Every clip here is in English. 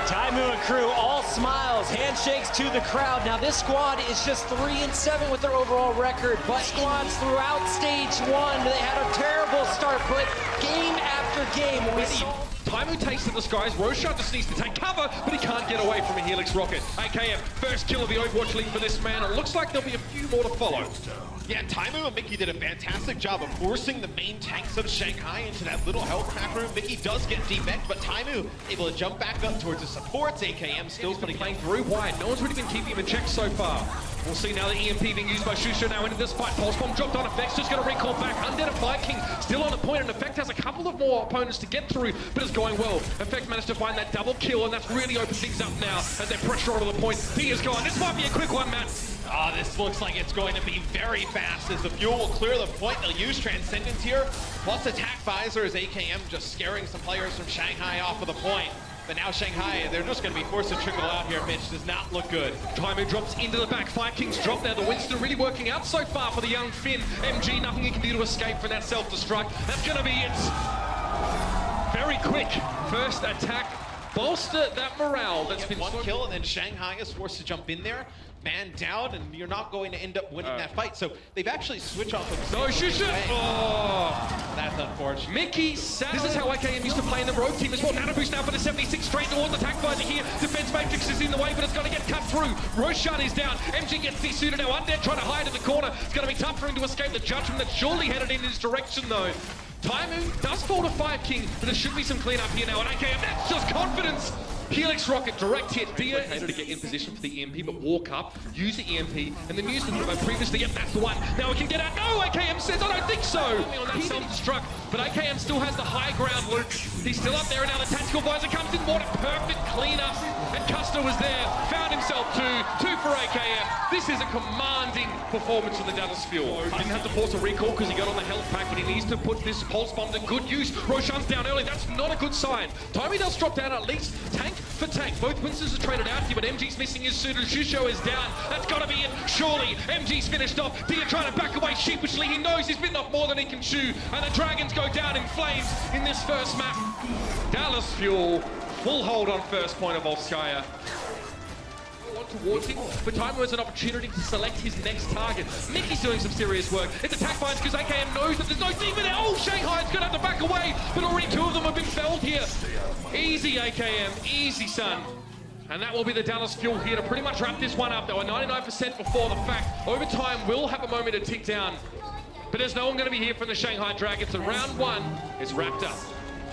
Taimu and crew, all smiles, handshakes to the crowd. Now this squad is just 3-7 with their overall record, but squads throughout stage one, they had a terrible start, but game after game, we saw... Taimu takes to the skies, Roshan just needs to take cover, but he can't get away from a Helix rocket. AKM, first kill of the Overwatch League for this man. It looks like there'll be a few more to follow. Yeah, Taimu and Mickey did a fantastic job of forcing the main tanks of Shanghai into that little health pack room. Mickey does get defect, but Taimu able to jump back up towards the supports. AKM still playing very wide. No one's really been keeping him in check so far. We'll see now the EMP being used by Shusho now into this fight. Pulse bomb dropped on Effects, just going to recall back. Undead and Viking still on the point, and Effect has a couple of more opponents to get through, but it's going well. Effect managed to find that double kill, and that's really opened things up now as they pressure onto the point. He is gone. This might be a quick one, Matt. Ah, this looks like it's going to be very fast as the fuel will clear the point. They'll use Transcendence here, plus Attack Visor as AKM just scaring some players from Shanghai off of the point. But now Shanghai, they're just going to be forced to trickle out here, Mitch. Does not look good. Taimu drops into the back. Vikings drop there. The Winston really working out so far for the young Finn. MG, nothing he can do to escape from that self-destruct. That's going to be it. Very quick. First attack. Bolster that morale that's been one kill, and then Shanghai is forced to jump in there. Man down, and you're not going to end up winning that fight. So they've actually switched off of... No, Shusho! Oh! That's unfortunate. Mickey, this is how AKM used to play in the road team as well. Nano boost now for the 76, straight towards the attack visor here. Defense matrix is in the way, but it's going to get cut through. Roshan is down. MG gets desuited now. Undead trying to hide in the corner. It's going to be tough for him to escape the judgment that's surely headed in his direction, though. Taimu does fall to 5 King, but there should be some cleanup here now. And AKM, that's just confidence. Helix rocket, direct hit. Dia able to get in position for the EMP, but walk up, use the EMP, and then use the previously. Yep, that's the one. Now we can get out. No, AKM says, I don't think so. On that self-destruct, but AKM still has the high ground loop. He's still up there, and now the tactical visor comes in. What a perfect cleanup. And Custer was there, found himself two for AKM. This is a commanding performance of the Dallas Fuel. Didn't have to force a recall because he got on the health pack, but he needs to put this pulse bomb to good use. Roshan's down early. That's not a good sign. Taimu does drop down at least. Tank for tank. Both Winstons are traded out here, but MG's missing his suit and Shusho is down. That's got to be it. Surely, MG's finished off. Dia trying to back away sheepishly. He knows he's bitten off more than he can chew. And the Dragons go down in flames in this first map. Dallas Fuel, full hold on first point of Volskaya. Towards him, but Taimu has an opportunity to select his next target. Mickey's doing some serious work. It's attack finds because AKM knows that there's no demon there. Oh, Shanghai's gonna have to back away, but already 2 of them have been felled here. Easy, AKM, easy, son. And that will be the Dallas Fuel here to pretty much wrap this one up. They were 99% before the fact. Overtime will have a moment to tick down, but there's no one going to be here from the Shanghai Dragons. And round 1 is wrapped up.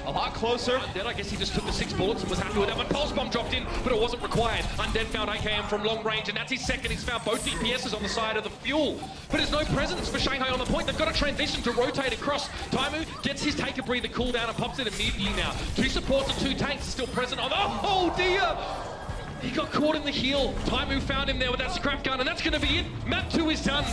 A lot closer. Undead, I guess he just took the 6 bullets and was happy with that one. Pulse bomb dropped in, but it wasn't required. Undead found AKM from long range, and that's his second. He's found both DPSs on the side of the Fuel. But there's no presence for Shanghai on the point. They've got to transition to rotate across. Taimu gets his take a breather cooldown and pops it immediately now. 2 supports and 2 tanks are still present on... Oh, dear! He got caught in the heel. Taimu found him there with that scrap gun, and that's going to be it. Map 2 is done.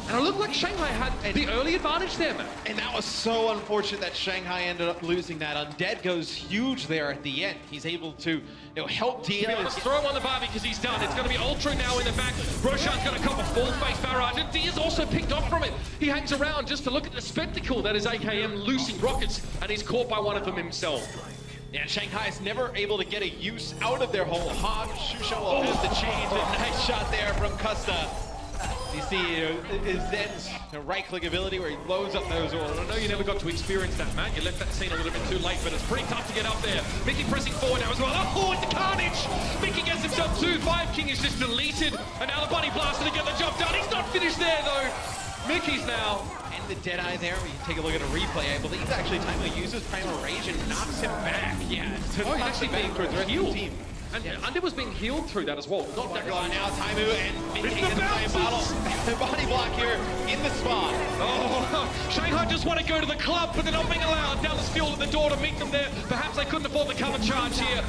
And it looked like Shanghai had the early advantage there, man. And that was so unfortunate that Shanghai ended up losing that. Undead goes huge there at the end. He's able to help Dia. Let's throw him on the bar because he's done. It's going to be Ultra now in the back. Roshan's going to cop a full face barrage, and Dia's also picked off from it. He hangs around just to look at the spectacle that is AKM loosing rockets, and he's caught by one of them himself. Yeah, Shanghai is never able to get a use out of their whole hog. Shusho will have to change. A nice shot there from Custa. You see his Zen's right-click ability where he blows up those orders. I know you never got to experience that, Matt. You left that scene a little bit too late, but it's pretty tough to get up there. Mickey pressing forward now as well. Oh, it's the carnage! Mickey gets himself 2. 5 King is just deleted, and now the Bunny Blaster to get the job done. He's not finished there, though. Mickey's now. And the Deadeye there, we can take a look at a replay. I believe actually Taimu uses Primal Rage and knocks him back. Yeah, he's actually being for the rest of the team. And Undead was being healed through that as well. Not that guy now, Taimu and Mickey in the bottle. The body block here in the spot. Oh, Shanghai just want to go to the club, but they're not being allowed. Dallas Fuel at the door to meet them there. Perhaps they couldn't afford the cover charge here.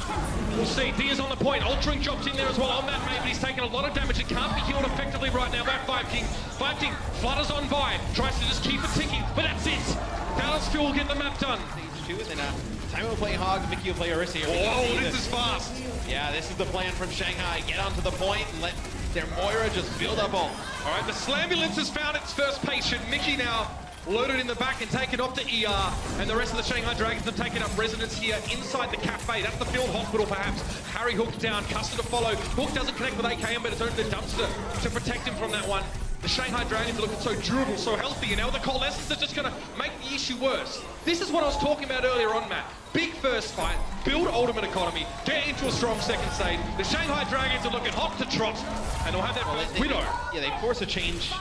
We'll see. Dia's on the point. Ultring drops in there as well on that mate, but he's taking a lot of damage. It can't be healed effectively right now by 5 King. 5 King flutters on by, tries to just keep it ticking, but that's it. Dallas Fuel will get the map done. Stage 2, and then Taimu will play Hog, Mickey will play Orisa. Oh, this is fast. Yeah, this is the plan from Shanghai. Get onto the point and let their Moira just build up all. All right, the Slambulance has found its first patient. Mickey now loaded in the back and taken off to ER. And the rest of the Shanghai Dragons have taken up residence here inside the cafe. That's the field hospital, perhaps. Harry Hook down, Custer to follow. Hook doesn't connect with AKM, but it's only the dumpster to protect him from that one. The Shanghai Dragons are looking so durable, so healthy, and now the coalescence are just going to make the issue worse. This is what I was talking about earlier on, Matt. Big first fight, build ultimate economy, get into a strong second stage. The Shanghai Dragons are looking hot to trot, and they'll have that first widow. Yeah, they force a change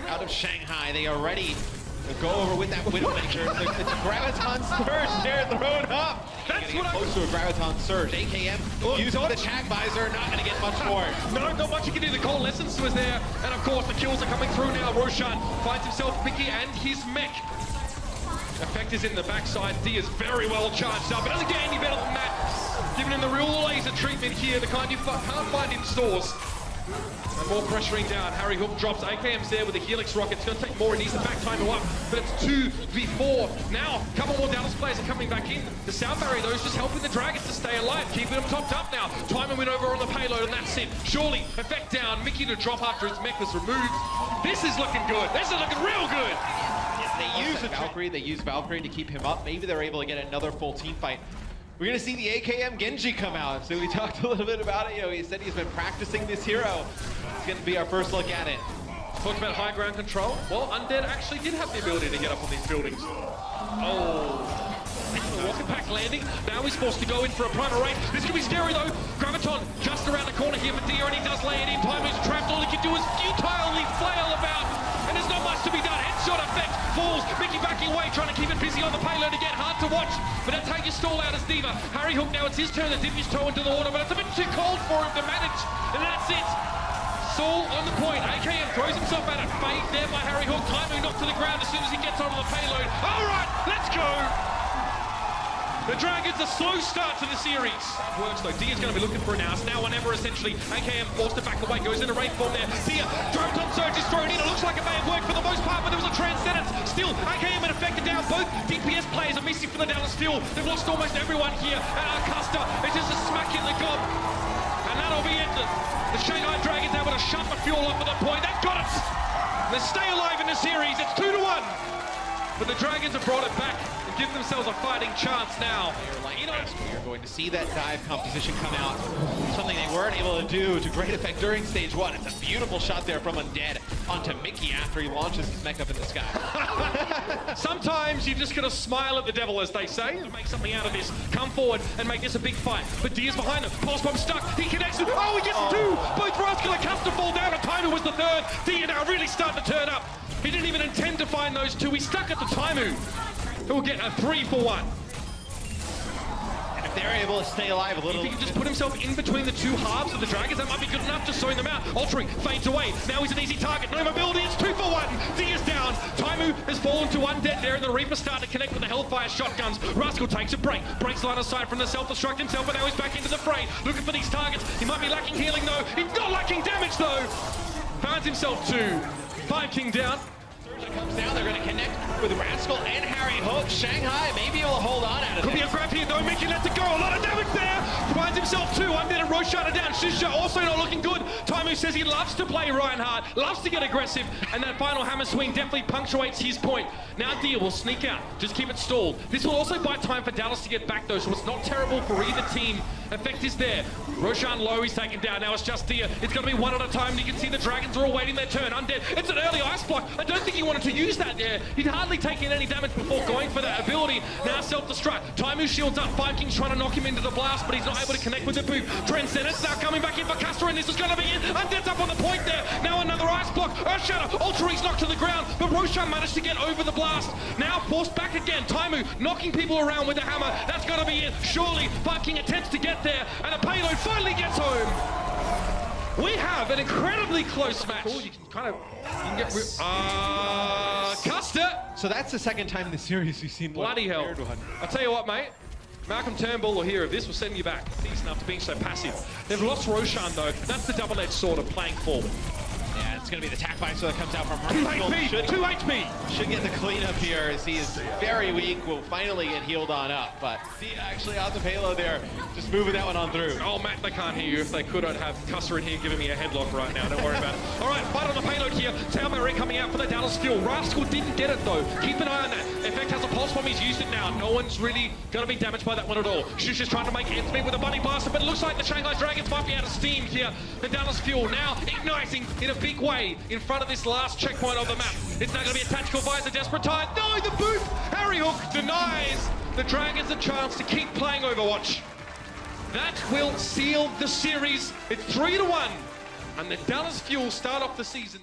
out of Shanghai. They are ready to go over with that Widowmaker. It's a Graviton Surge there thrown up. That's what what close to a Graviton Surge. AKM using the Tag Visor, not going to get much more. No, not much you can do. The coalescence was there, and of course the kills are coming through now. Roshan finds himself Mickey and his mech. Effect is in the backside. D is very well charged up. It doesn't get any better than that. Giving him the real laser treatment here, the kind you can't find in stores. And more pressuring down. Harry Hook drops. AKM's there with the Helix rocket. It's going to take more. It needs the back timer up. But it's 2v4. Now, a couple more Dallas players are coming back in. The sound barrier, though, is just helping the Dragons to stay alive. Keeping them topped up now. Timer went over on the payload, and that's it. Surely, effect down. Mickey to drop after his mech was removed. This is looking good. This is looking real good. They use Valkyrie. They use Valkyrie to keep him up. Maybe they're able to get another full team fight. We're going to see the AKM Genji come out. So we talked a little bit about it. You know, he said he's been practicing this hero. It's going to be our first look at it. Talked about high ground control. Well, Undead actually did have the ability to get up on these buildings. Oh. Rocket pack landing. Now he's forced to go in for a primer raid. This could be scary though. Graviton just around the corner here for Dia, and he does lay it in. Time is trapped. All he can do is futilely flail about. And there's not much to be done. Headshot effect falls. Mickey backing away, trying to keep it busy on the payload again. Hard to watch, but that's how you stall out as Diva. Harry Hook now, it's his turn to dip his toe into the water, but it's a bit too cold for him to manage. And that's it. Saul on the point. AKM throws himself at it. Fade there by Harry Hook. Timing knocked to the ground as soon as he gets onto the payload. All right, let's go. The Dragons, a slow start to the series. Works though. Dia's going to be looking for an house. Now or never, essentially. AKM forced to back away. Goes into raid form there. Dia, Graviton Surge is thrown in. It looks like it may have worked for the most part, but there was a transcendence. Still, AKM and affected down. Both DPS players are missing from the Dallas field. They've lost almost everyone here. And Custer, it's just a smack in the gob. And that'll be it. The Shanghai Dragons able to shut the fuel off at that point. They've got it. They stay alive in the series. It's 2-1. But the Dragons have brought it back and give themselves a fighting chance now. You're going to see that dive composition come out. Something they weren't able to do to great effect during stage one. It's a beautiful shot there from Undead onto Mickey after he launches his mech up in the sky. Sometimes you just gotta smile at the devil, as they say, and make something out of this. Come forward and make this a big fight. But Dia's behind him. Pulse bomb stuck. He connects it. Oh, he gets two. Both Rascal and Custer fall down. And Taimu was the third. Dia now really starting to turn up. He didn't even intend to find those two. He stuck at the Taimu, who will get a 3-for-1. They're able to stay alive a little. If he can just put himself in between the two halves of the Dragons, that might be good enough to sewing them out. Altering fades away. Now he's an easy target. No mobility. It's 2-for-1. D is down. Taimu has fallen to Undead there, and the Reaper start to connect with the Hellfire shotguns. Rascal takes a break. Breaks line of sight from the self-destruct himself, but now he's back into the fray. Looking for these targets. He might be lacking healing though. He's not lacking damage though. Finds himself 5 King down. That comes down, they're going to connect with Rascal and Harry Hook. Shanghai may be able to hold on out of Could be a grab here though. Mickey lets it go. A lot of damage there. Finds himself 2. Undead and Roshan are down. Shisha also not looking good. Taimu says he loves to play Reinhardt, loves to get aggressive, and that final hammer swing definitely punctuates his point. Now Dia will sneak out. Just keep it stalled. This will also buy time for Dallas to get back though, so it's not terrible for either team. Effect is there. Roshan low, he's taken down. Now it's just Dia. It's going to be one at a time. You can see the Dragons are all waiting their turn. Undead. It's an early ice block. I don't think he wanted to use that there. He'd hardly taken any damage before going for that ability. Now self-destruct. Taimu shields up. 5 King's trying to knock him into the blast, but he's not able to connect with the boot. Transcendence now coming back in for Custer, and this is going to be it. Undead's up on the point there. Now another ice block. Earthshatter. Ultra's knocked to the ground, but Roshan managed to get over the blast. Now forced back again. Taimu knocking people around with the hammer. That's going to be it. Surely 5 King attempts to get there, and the payload finally gets home. We have an incredibly close match. You can kind of get Custer. So that's the second time in the series we've seen bloody hell. I'll tell you what, mate. Malcolm Turnbull will hear of this. We'll send you back. Decent after being so passive. They've lost Roshan though. That's the double-edged sword of playing forward. Yeah, it's going to be the attack visor that comes out from 2 HP, 2 HP. Should get the cleanup here as he is very weak. Will finally get healed on up, but he actually on the payload there, just moving that one on through. Oh, Matt, they can't hear you. If they could, I'd have Cusser in here giving me a headlock right now. Don't worry about it. All right, fight on the payload here. Tailmare coming out for the Dallas Fuel. Rascal didn't get it, though. Keep an eye on that. Effect has a pulse bomb. He's used it now. No one's really going to be damaged by that one at all. Shush is trying to make ends meet with a bunny blaster, but it looks like the Shanghai Dragons might be out of steam here. The Dallas Fuel now igniting in a big way in front of this last checkpoint of the map. It's now going to be a tactical visor, desperate time. No, the boot! Harry Hook denies the Dragons a chance to keep playing Overwatch. That will seal the series. It's 3-1, and the Dallas Fuel start off the season.